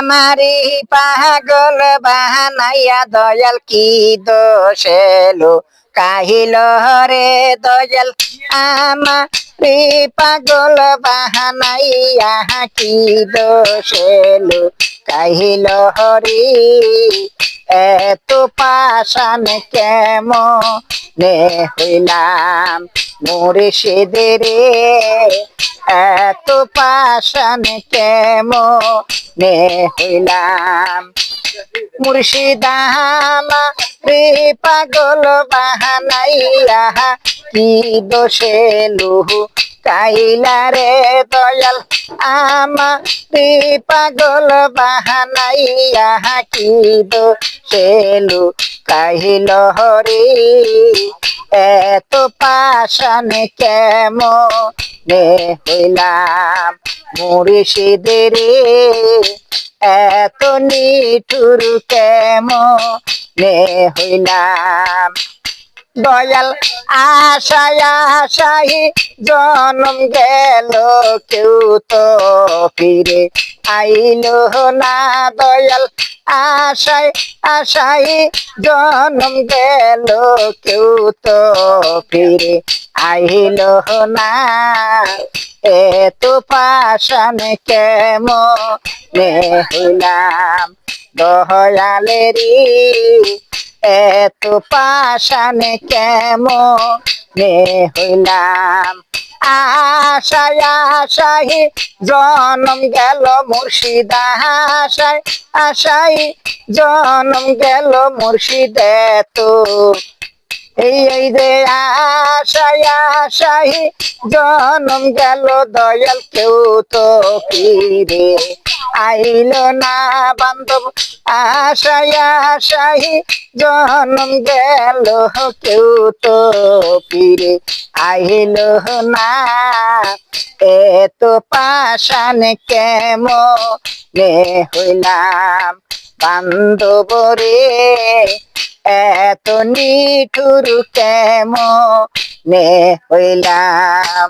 আমারি পাগল বাহানাইয়া দয়াল কি দোষেলো কাহিল রে দয়াল আমারি পাগল বাহানাইয়া কি দোষেলো কাহিল হরি এত পাশান কেমনে হইলাম মুর্শিদের এত পাশান কেমনে হইলাম মুর্শিদামা রে পাগল বাহানাইয়া কি দোষে লুহু কাইলা রে দয়াল আমারে পাগল বাহানাইয়া কি দোষে লু কাহিল হরি এত পাশান কেমনে হইলাম মুর্শিদের এত নিঠুর কেমনে হইলাম দয়াল আশায় আশাই জনম গেল কেউ তো ফিরে আইল না দয়াল আশায় আশাই জনম গেল কেউ তো ফিরে আইল না এত পাশান কেমনে হইলাম দয়ালেরি এত পাশান কেমনে হইলাম আশায় আশাই জনম গেল মুর্শিদা আশায় আশাই জনম গেল মুর্শিদ তো এই রে আশায় আশাই জনম গেল দয়াল কেউ তো ফিরে আইল না বান্ধব আশায় আশাই জনম গেল কেউ তো ফিরে আইল না এত পাশান কেমনে হইলাম বান্ধব রে এত নিঠুর কেমনে হইলাম।